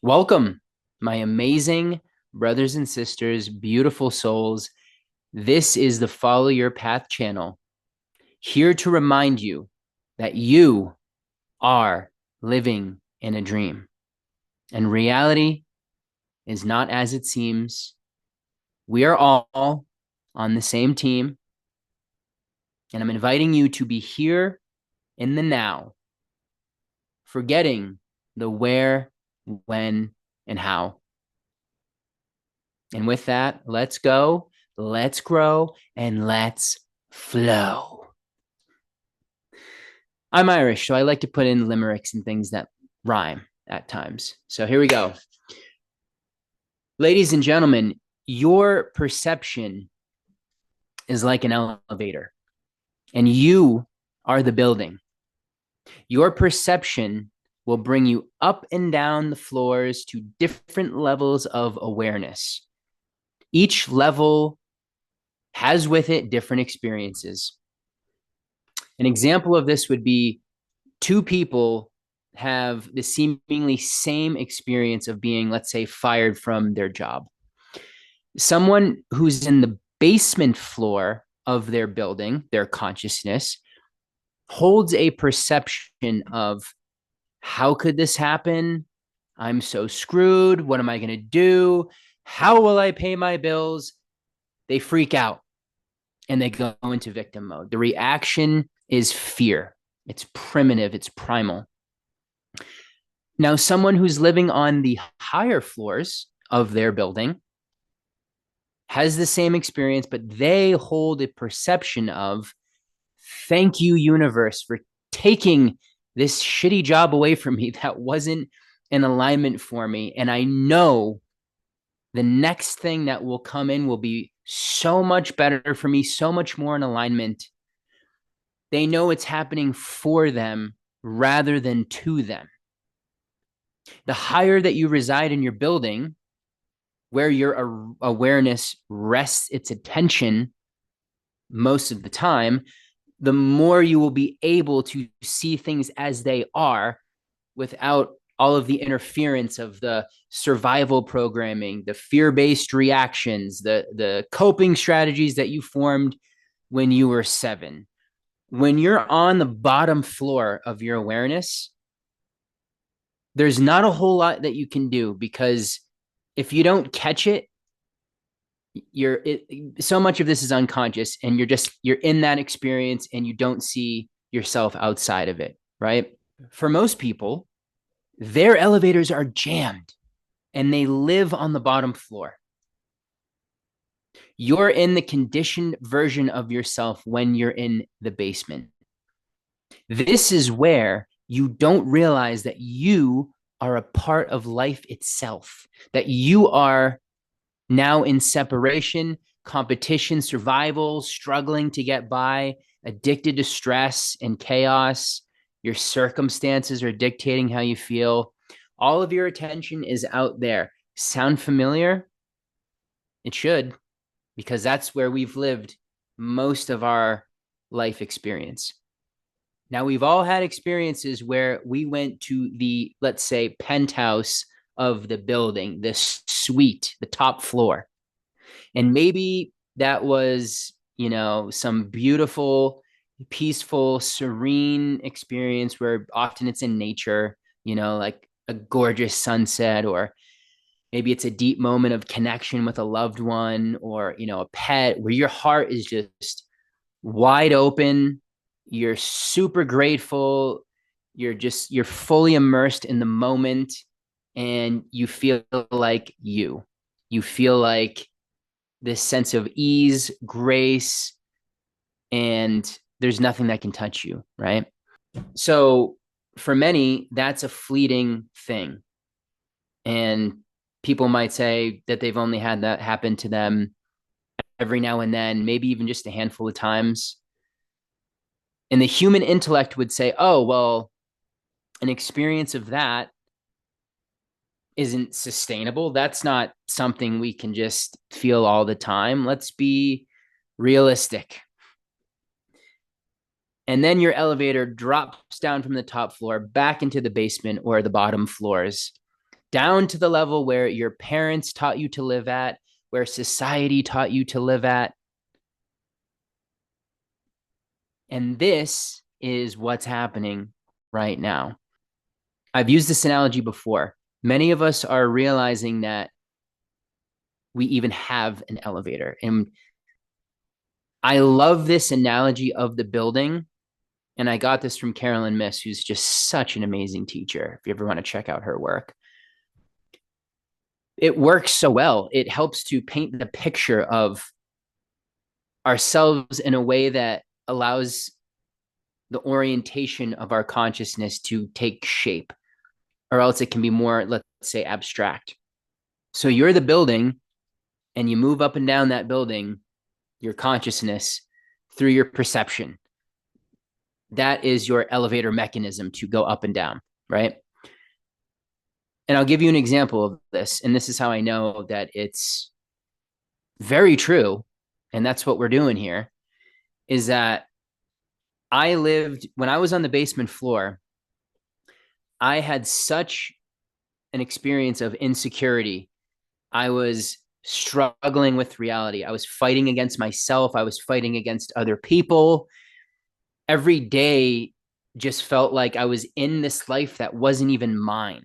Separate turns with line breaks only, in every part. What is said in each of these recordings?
Welcome, my amazing brothers and sisters, beautiful souls. This is the Follow Your Path channel, here to remind you that you are living in a dream, and reality is not as it seems. We are all on the same team, and I'm inviting you to be here in the now, forgetting the where, when, and how. And with that, let's go, let's grow, and let's flow. I'm Irish, so I like to put in limericks and things that rhyme at times. So here we go. Ladies and gentlemen, your perception is like an elevator, and you are the building. Your perception will bring you up and down the floors to different levels of awareness. Each level has with it different experiences. An example of this would be two people have the seemingly same experience of being, let's say, fired from their job. Someone who's in the basement floor of their building, their consciousness, holds a perception of, how could this happen? I'm so screwed. What am I going to do? How will I pay my bills? They freak out and they go into victim mode. The reaction is fear. It's primitive, it's primal. Now, someone who's living on the higher floors of their building has the same experience, but they hold a perception of, thank you, universe, for taking this shitty job away from me that wasn't in alignment for me. And I know the next thing that will come in will be so much better for me, so much more in alignment. They know it's happening for them rather than to them. The higher that you reside in your building, where your awareness rests its attention most of the time, the more you will be able to see things as they are without all of the interference of the survival programming, the fear-based reactions, the coping strategies that you formed when you were 7. When you're on the bottom floor of your awareness, there's not a whole lot that you can do, because if you don't catch it, so much of this is unconscious, and you're in that experience and you don't see yourself outside of it, right? For most people, their elevators are jammed and they live on the bottom floor. You're in the conditioned version of yourself when you're in the basement. This is where you don't realize that you are a part of life itself, that you are now in separation, competition, survival, struggling to get by, addicted to stress and chaos. Your circumstances are dictating how you feel. All of your attention is out there. Sound familiar? It should, because that's where we've lived most of our life experience. Now, we've all had experiences where we went to the, let's say, penthouse of the building, the suite, the top floor. And maybe that was, some beautiful, peaceful, serene experience where often it's in nature, like a gorgeous sunset, or maybe it's a deep moment of connection with a loved one, or, a pet, where your heart is just wide open. You're super grateful. You're fully immersed in the moment, and you feel like you feel like this sense of ease, grace, and there's nothing that can touch you, right? So for many, that's a fleeting thing. And people might say that they've only had that happen to them every now and then, maybe even just a handful of times. And the human intellect would say, oh, well, an experience of that isn't sustainable. That's not something we can just feel all the time. Let's be realistic. And then your elevator drops down from the top floor back into the basement or the bottom floors, down to the level where your parents taught you to live at, where society taught you to live at. And this is what's happening right now. I've used this analogy before. Many of us are realizing that we even have an elevator. And I love this analogy of the building. And I got this from Carolyn Miss, who's just such an amazing teacher. If you ever want to check out her work, it works so well. It helps to paint the picture of ourselves in a way that allows the orientation of our consciousness to take shape, or else it can be more, let's say, abstract. So you're the building, and you move up and down that building, your consciousness, through your perception. That is your elevator mechanism to go up and down, right? And I'll give you an example of this. And this is how I know that it's very true. And that's what we're doing here, is that when I was on the basement floor, I had such an experience of insecurity. I was struggling with reality. I was fighting against myself. I was fighting against other people. Every day just felt like I was in this life that wasn't even mine.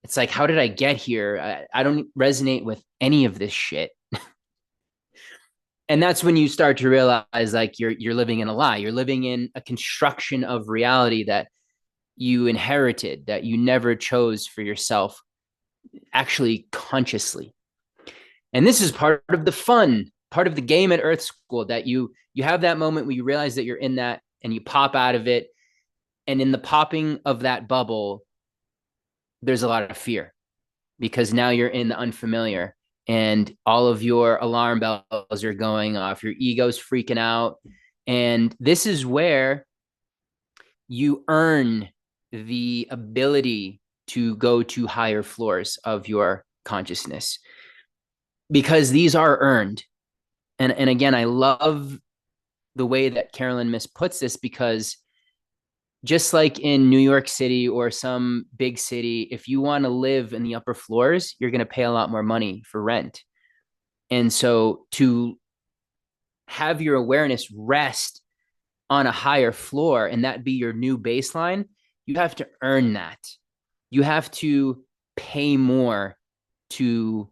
It's like, how did I get here? I don't resonate with any of this shit. And that's when you start to realize like you're living in a lie. You're living in a construction of reality that you inherited, that you never chose for yourself, actually consciously. And this is part of the fun, part of the game at Earth School, that you have that moment where you realize that you're in that and you pop out of it. And in the popping of that bubble, there's a lot of fear, because now you're in the unfamiliar and all of your alarm bells are going off. Your ego's freaking out. And this is where you earn the ability to go to higher floors of your consciousness, because these are earned. And again, I love the way that Carolyn Miss puts this, because just like in New York City or some big city, if you want to live in the upper floors, you're going to pay a lot more money for rent. And so to have your awareness rest on a higher floor and that be your new baseline, you have to earn that. You have to pay more to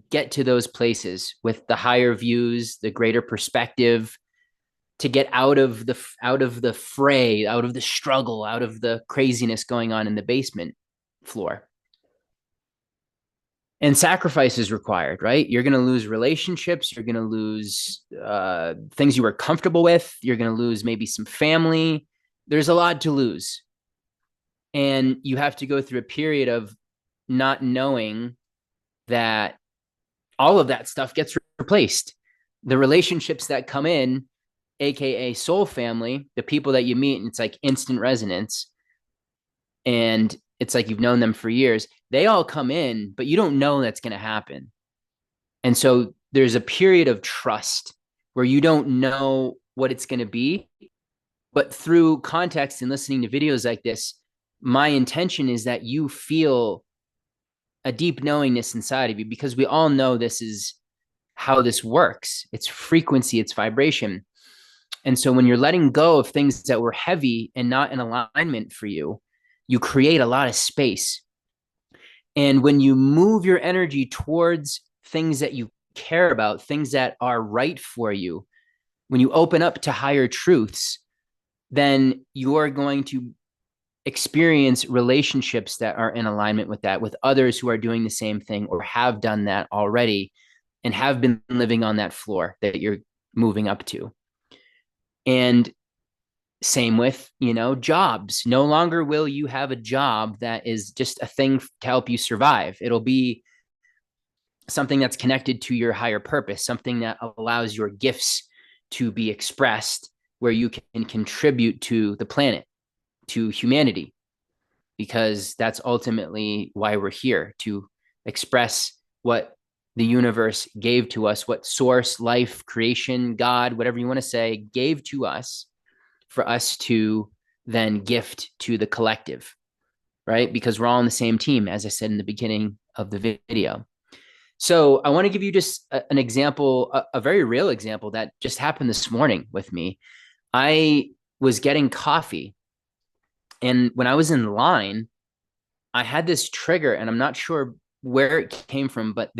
get to those places with the higher views, the greater perspective, to get out of the fray, out of the struggle, out of the craziness going on in the basement floor. And sacrifice is required, right? You're going to lose relationships. You're going to lose things you were comfortable with. You're going to lose maybe some family. There's a lot to lose. And you have to go through a period of not knowing that all of that stuff gets replaced. The relationships that come in, AKA soul family, the people that you meet, and it's like instant resonance. And it's like you've known them for years. They all come in, but you don't know that's going to happen. And so there's a period of trust where you don't know what it's going to be. But through context and listening to videos like this, my intention is that you feel a deep knowingness inside of you, because we all know this is how this works. It's frequency, it's vibration. And so when you're letting go of things that were heavy and not in alignment for you, you create a lot of space. And when you move your energy towards things that you care about, things that are right for you, when you open up to higher truths, then you're going to experience relationships that are in alignment with that, with others who are doing the same thing or have done that already and have been living on that floor that you're moving up to. And same with, jobs. No longer will you have a job that is just a thing to help you survive. It'll be something that's connected to your higher purpose, something that allows your gifts to be expressed, where you can contribute to the planet, to humanity, because that's ultimately why we're here, to express what the universe gave to us, what source, life, creation, God, whatever you want to say, gave to us for us to then gift to the collective. right? Because we're all on the same team, as I said in the beginning of the video. So I want to give you just an example, a very real example that just happened this morning with me. I was getting coffee, and when I was in line, I had this trigger, and I'm not sure where it came from, but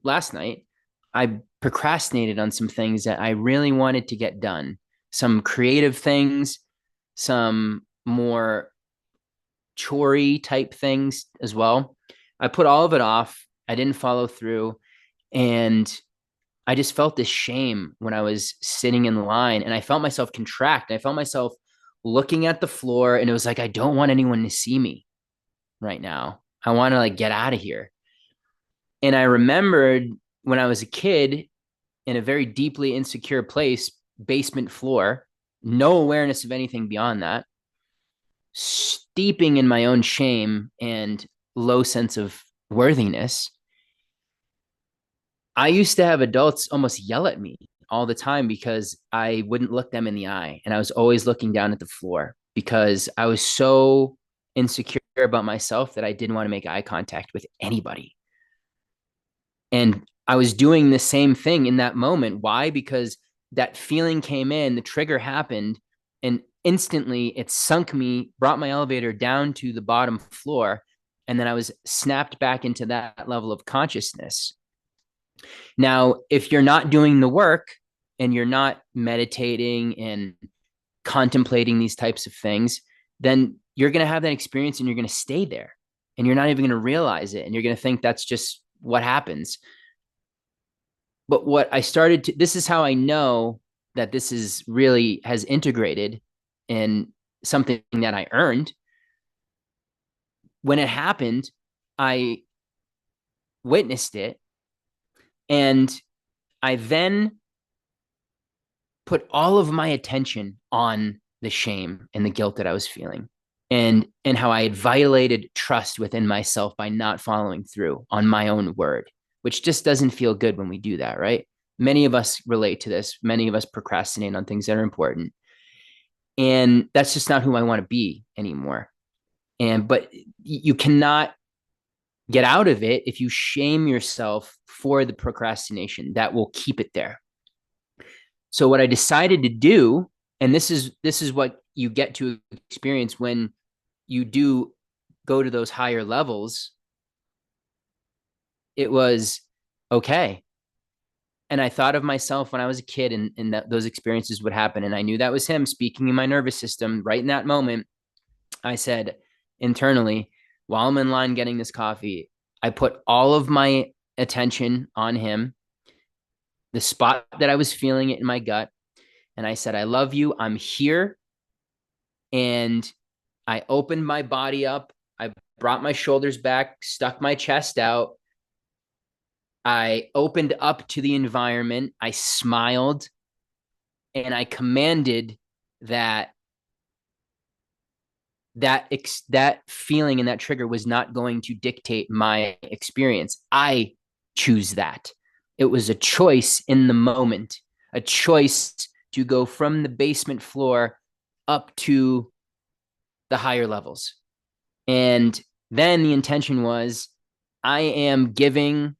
last night, I procrastinated on some things that I really wanted to get done, some creative things, some more chorey type things as well. I put all of it off. I didn't follow through. And I just felt this shame when I was sitting in line, and I felt myself contract. I felt myself looking at the floor, and it was like, I don't want anyone to see me right now. I want to like get out of here. And I remembered when I was a kid in a very deeply insecure place, basement floor, no awareness of anything beyond that, steeping in my own shame and low sense of worthiness. I used to have adults almost yell at me all the time because I wouldn't look them in the eye. And I was always looking down at the floor because I was so insecure about myself that I didn't want to make eye contact with anybody. And I was doing the same thing in that moment. Why? Because that feeling came in, the trigger happened, and instantly it sunk me, brought my elevator down to the bottom floor. And then I was snapped back into that level of consciousness. Now, if you're not doing the work and you're not meditating and contemplating these types of things, then you're going to have that experience and you're going to stay there and you're not even going to realize it. And you're going to think that's just what happens. But what I started to, this is how I know that this is really has integrated in something that I earned. When it happened, I witnessed it, and I then put all of my attention on the shame and the guilt that I was feeling, and how I had violated trust within myself by not following through on my own word, which just doesn't feel good when we do that, right? Many of us relate to this. Many of us procrastinate on things that are important. And that's just not who I want to be anymore. But you cannot get out of it if you shame yourself for the procrastination. That will keep it there. So what I decided to do, and this is what you get to experience when you do go to those higher levels, it was okay. And I thought of myself when I was a kid, and that those experiences would happen. And I knew that was him speaking in my nervous system right in that moment. I said internally, while I'm in line getting this coffee, I put all of my attention on him, the spot that I was feeling it in my gut. And I said, I love you. I'm here. And I opened my body up. I brought my shoulders back, stuck my chest out. I opened up to the environment. I smiled, and I commanded that feeling and that trigger was not going to dictate my experience. I choose that. It was a choice in the moment, a choice to go from the basement floor up to the higher levels. And then the intention was, I am giving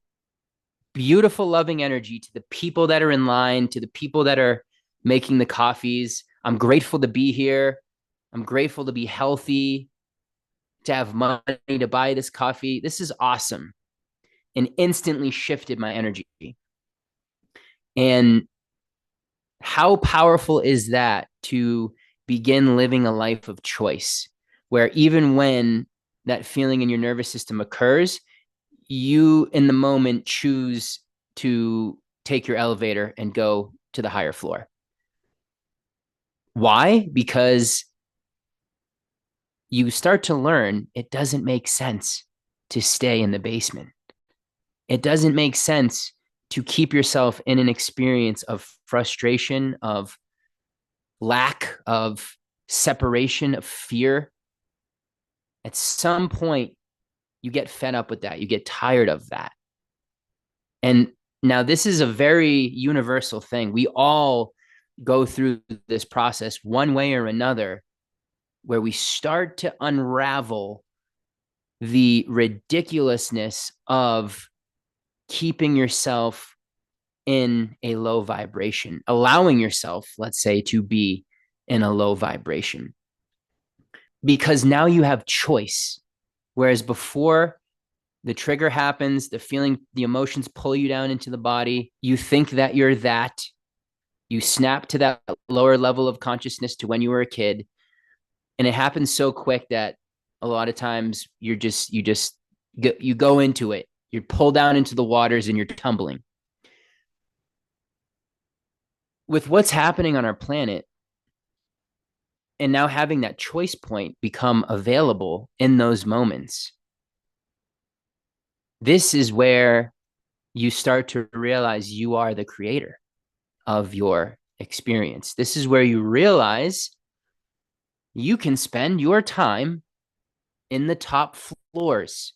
beautiful, loving energy to the people that are in line, to the people that are making the coffees. I'm grateful to be here. I'm grateful to be healthy, to have money to buy this coffee. This is awesome. And instantly shifted my energy. And how powerful is that to begin living a life of choice, where even when that feeling in your nervous system occurs, you in the moment choose to take your elevator and go to the higher floor. Why? Because you start to learn it doesn't make sense to stay in the basement. It doesn't make sense to keep yourself in an experience of frustration, of lack, of separation, of fear. At some point, you get fed up with that. You get tired of that. And now this is a very universal thing. We all go through this process one way or another where we start to unravel the ridiculousness of keeping yourself in a low vibration, allowing yourself, let's say, to be in a low vibration. Because now you have choice. Whereas before, the trigger happens, the feeling, the emotions pull you down into the body. You think that you're that. You snap to that lower level of consciousness to when you were a kid. And it happens so quick that a lot of times you go into it. You're pulled down into the waters and you're tumbling. With what's happening on our planet, and now having that choice point become available in those moments, this is where you start to realize you are the creator of your experience. This is where you realize you can spend your time in the top floors.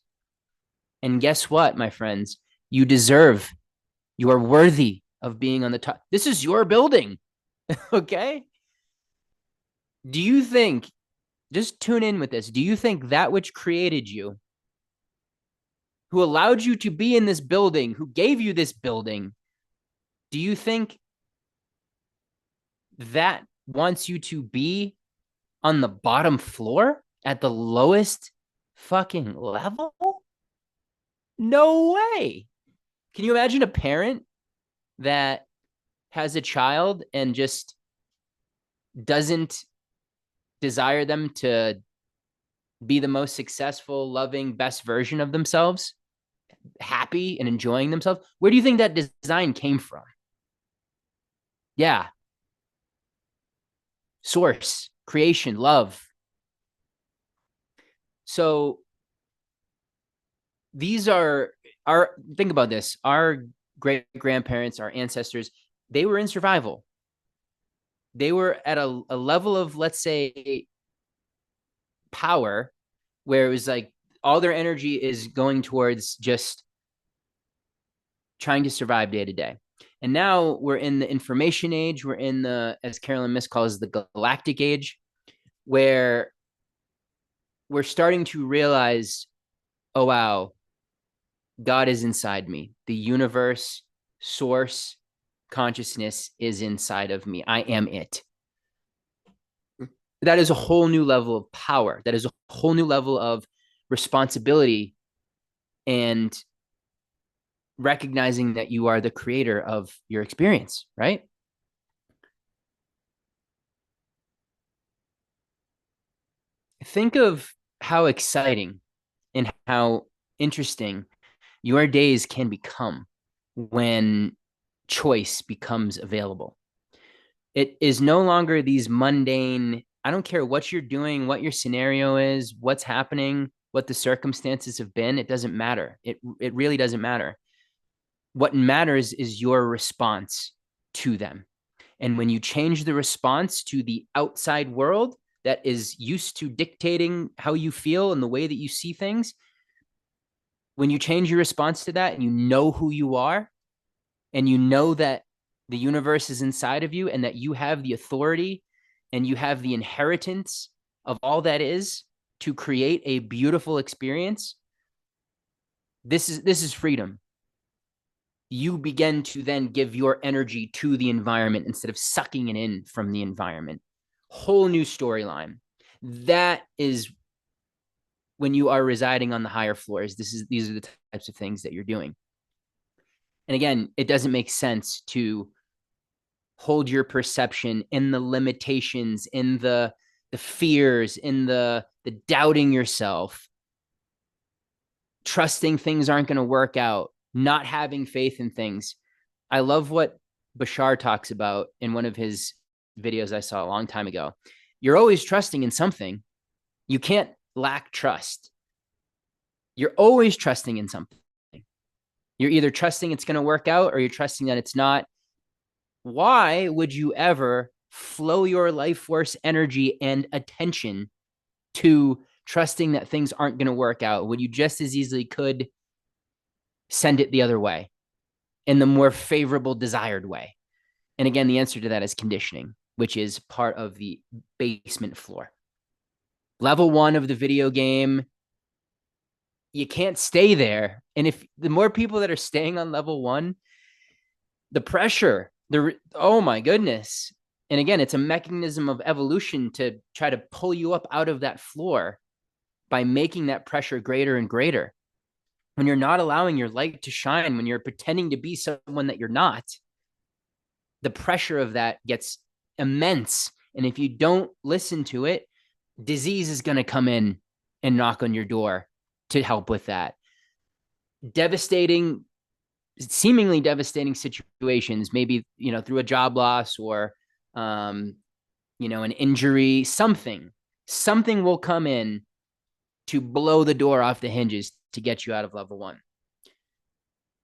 And guess what, my friends? You deserve, you are worthy of being on the top. This is your building. Okay? Do you think, just tune in with this, do you think that which created you, who allowed you to be in this building, who gave you this building, do you think that wants you to be on the bottom floor at the lowest fucking level? No way. Can you imagine a parent that has a child and just doesn't desire them to be the most successful, loving, best version of themselves, happy and enjoying themselves? Where do you think that design came from? Yeah. Source, creation, love. So these are our, think about this. Our great grandparents, our ancestors, they were in survival. They were at a level of, let's say, power where it was like all their energy is going towards just trying to survive day to day. And now we're in the information age. We're in the, as Carolyn Miss calls, the galactic age, where we're starting to realize, oh, wow, God is inside me. The universe, source, consciousness is inside of me. I am it. That is a whole new level of power. That is a whole new level of responsibility and recognizing that you are the creator of your experience, right? Think of how exciting and how interesting your days can become when choice becomes available. It is no longer these mundane, I don't care what you're doing, what your scenario is, what's happening, what the circumstances have been. It doesn't matter. It really doesn't matter. What matters is your response to them. And when you change the response to the outside world that is used to dictating how you feel and the way that you see things, when you change your response to that and you know who you are, and you know that the universe is inside of you and that you have the authority and you have the inheritance of all that is to create a beautiful experience, this is freedom. You begin to then give your energy to the environment instead of sucking it in from the environment. Whole new storyline. That is when you are residing on the higher floors. These are the types of things that you're doing. And again, it doesn't make sense to hold your perception in the limitations, in the fears, in the doubting yourself, trusting things aren't going to work out, not having faith in things. I love what Bashar talks about in one of his videos I saw a long time ago. You're always trusting in something. You can't lack trust. You're always trusting in something. You're either trusting it's going to work out or you're trusting that it's not. Why would you ever flow your life force energy and attention to trusting that things aren't going to work out when you just as easily could send it the other way in the more favorable desired way? And again, the answer to that is conditioning, which is part of the basement floor. Level one of the video game, you can't stay there. And if the more people that are staying on level one, the pressure, oh my goodness. And again, it's a mechanism of evolution to try to pull you up out of that floor by making that pressure greater and greater. When you're not allowing your light to shine, when you're pretending to be someone that you're not, the pressure of that gets immense. And if you don't listen to it, disease is going to come in and knock on your door to help with that. Seemingly devastating situations, maybe, through a job loss or, an injury, something will come in to blow the door off the hinges to get you out of level one.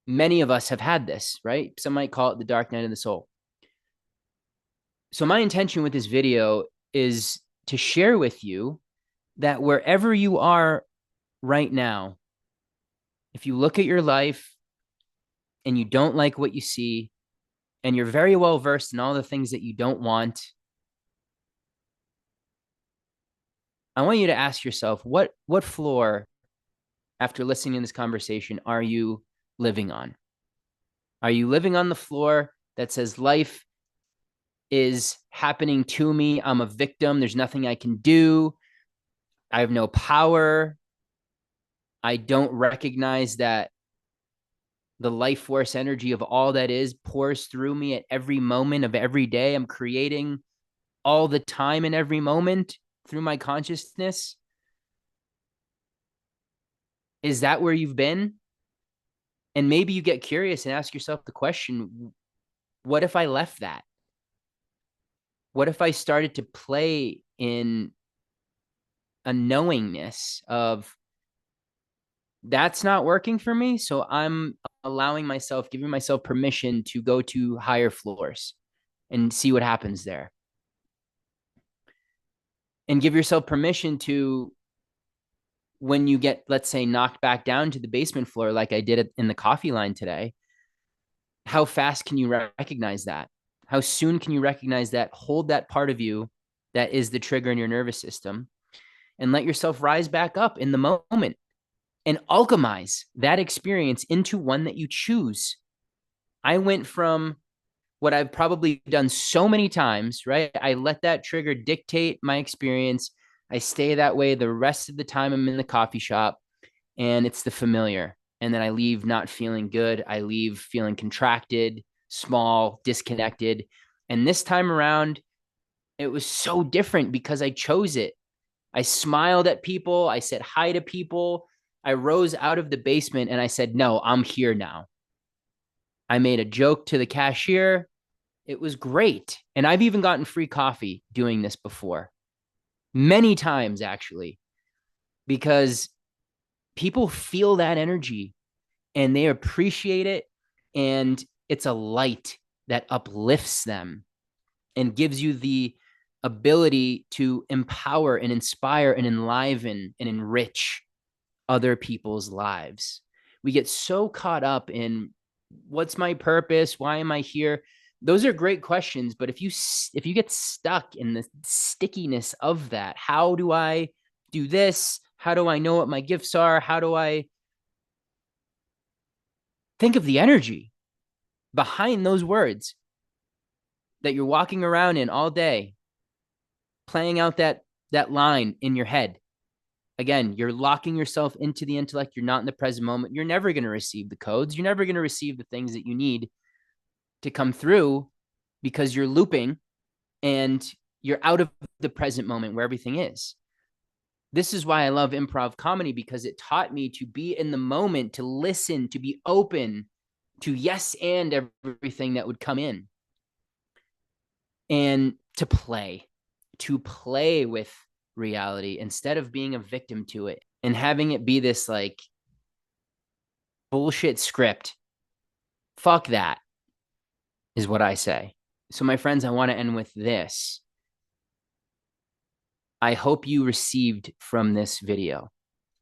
Many of us have had this, right? Some might call it the dark night of the soul. So my intention with this video is to share with you that wherever you are right now, if you look at your life and you don't like what you see, and you're very well versed in all the things that you don't want, I want you to ask yourself, what floor, after listening to this conversation, are you living on? Are you living on the floor that says life is happening to me? I'm a victim. There's nothing I can do. I have no power. I don't recognize that the life force energy of all that is pours through me at every moment of every day. I'm creating all the time in every moment through my consciousness. Is that where you've been? And maybe you get curious and ask yourself the question, what if I left that? What if I started to play in a knowingness of that's not working for me? So I'm allowing myself, giving myself permission to go to higher floors and see what happens there. And give yourself permission to, when you get, let's say, knocked back down to the basement floor, like I did in the coffee line today, how fast can you recognize that? How soon can you recognize that? Hold that part of you that is the trigger in your nervous system and let yourself rise back up in the moment and alchemize that experience into one that you choose. I went from what I've probably done so many times, right? I let that trigger dictate my experience. I stay that way the rest of the time I'm in the coffee shop, and it's the familiar. And then I leave not feeling good. I leave feeling contracted, small, disconnected. And this time around, it was so different because I chose it. I smiled at people. I said hi to people. I rose out of the basement and I said, no, I'm here now. I made a joke to the cashier. It was great. And I've even gotten free coffee doing this before. Many times, actually, because people feel that energy and they appreciate it. And it's a light that uplifts them and gives you the ability to empower and inspire and enliven and enrich other people's lives. We get so caught up in what's my purpose? Why am I here? Those are great questions, but if you get stuck in the stickiness of that, how do I do this? How do I know what my gifts are? How do I think of the energy behind those words that you're walking around in all day, playing out that line in your head? Again, you're locking yourself into the intellect. You're not in the present moment. You're never going to receive the codes. You're never going to receive the things that you need to come through because you're looping and you're out of the present moment where everything is. This is why I love improv comedy, because it taught me to be in the moment, to listen, to be open to yes and everything that would come in, and to play with reality instead of being a victim to it and having it be this like bullshit script. Fuck that, is what I say. So my friends, I want to end with this. I hope you received from this video.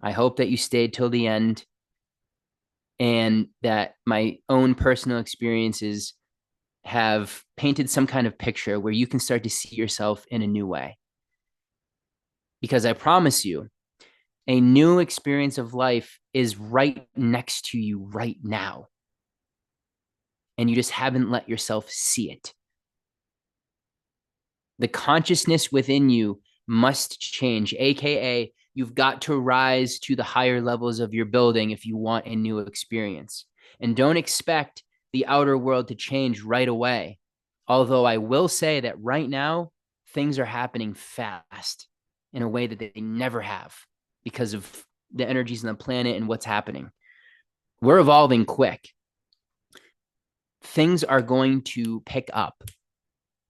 I hope that you stayed till the end and that my own personal experiences have painted some kind of picture where you can start to see yourself in a new way. because I promise you, a new experience of life is right next to you right now. And you just haven't let yourself see it. The consciousness within you must change, AKA, you've got to rise to the higher levels of your building if you want a new experience. And don't expect the outer world to change right away. Although I will say that right now, things are happening fast in a way that they never have because of the energies on the planet and what's happening. We're evolving quick. Things are going to pick up.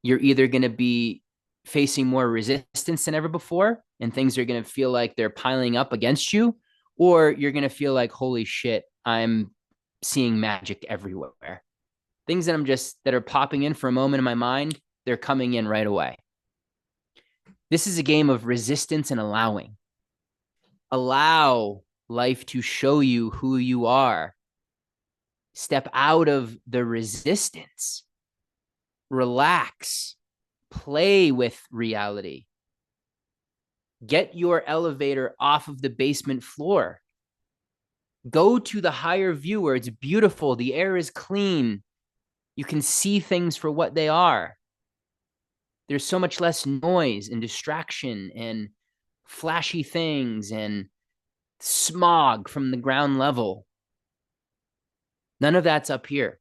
You're either going to be facing more resistance than ever before, and things are going to feel like they're piling up against you, or you're going to feel like, holy shit, I'm seeing magic everywhere. Things that are popping in for a moment in my mind, they're coming in right away. This is a game of resistance and allowing. Allow life to show you who you are. Step out of the resistance. Relax. Play with reality. Get your elevator off of the basement floor. Go to the higher view where it's beautiful. The air is clean. You can see things for what they are. There's so much less noise and distraction and flashy things and smog from the ground level. None of that's up here.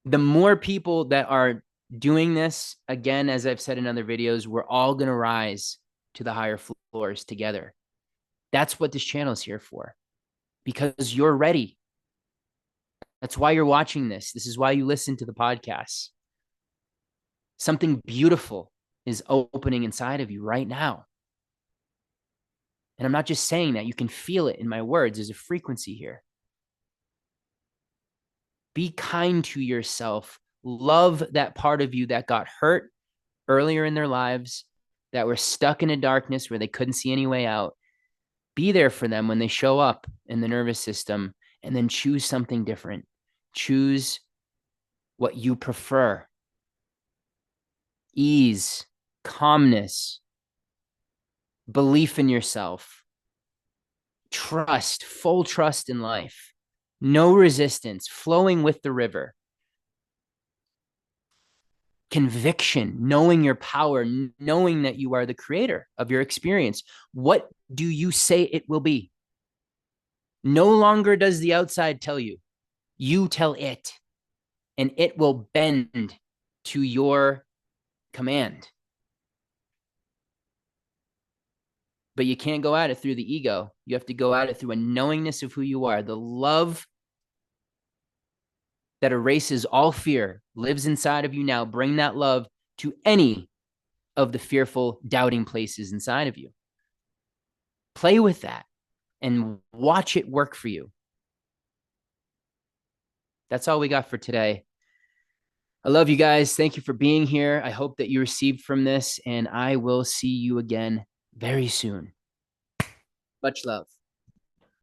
The more people that are doing this, again, as I've said in other videos, we're all going to rise to the higher floors together. That's what this channel is here for, because you're ready. That's why you're watching this. This is why you listen to the podcast. Something beautiful is opening inside of you right now. And I'm not just saying that. You can feel it in my words. There's a frequency here. Be kind to yourself. Love that part of you that got hurt earlier in their lives, that were stuck in a darkness where they couldn't see any way out. Be there for them when they show up in the nervous system, and then choose something different. Choose what you prefer. Ease, calmness, belief in yourself, trust, full trust in life, no resistance, flowing with the river. Conviction, knowing your power, knowing that you are the creator of your experience. What do you say it will be? No longer does the outside tell you. You tell it, and it will bend to your command. But you can't go at it through the ego. You have to go at it through a knowingness of who you are. The love that erases all fear lives inside of you now. Bring that love to any of the fearful, doubting places inside of you. Play with that and watch it work for you. That's all we got for today. I love you guys. Thank you for being here. I hope that you received from this, and I will see you again very soon. Much love.